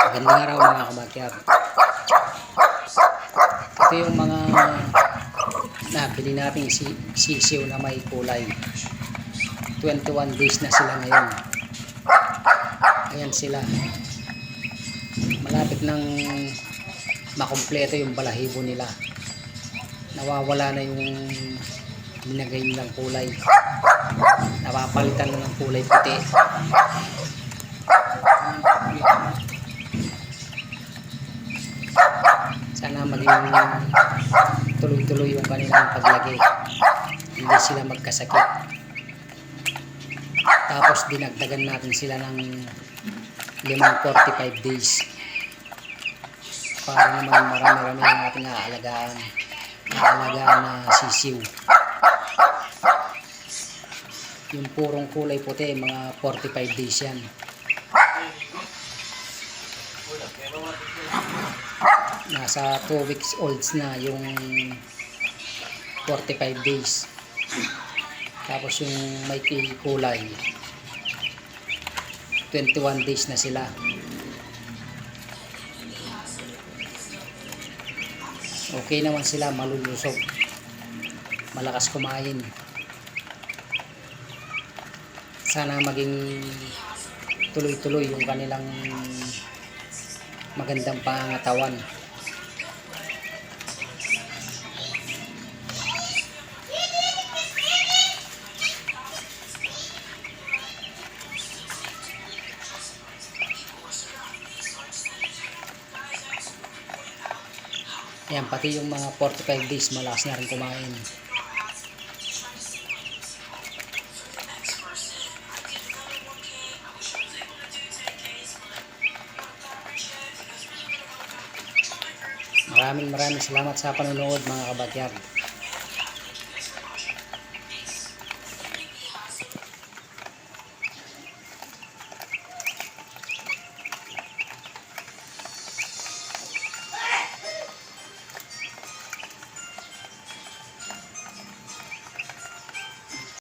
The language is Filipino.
Magandang araw mga kabakyar. Ito yung mga nabili nating sisiw na may kulay. 21 days na sila ngayon. Ayan sila. Malapit nang makumpleto yung balahibo nila. Nawawala na yung binagay nilang kulay. Napapalitan na ng kulay puti. Sana maging tuloy-tuloy yung kanilang paglagay, hindi sila magkasakit. Tapos dinagdagan natin sila ng 45 days para naman marami-rami ang ating aalagaan na sisiw. Yung purong kulay puti, mga 45 days yan. Nasa 2 weeks old na yung 45 days. Tapos yung may kulay 21 days na sila. Okay naman sila, malulusog, malakas kumain. Sana maging tuloy-tuloy yung kanilang magandang pangangatawan. Ayan, pati yung mga 45 days malakas na rin kumain. Maraming salamat sa panonood mga kabakyar.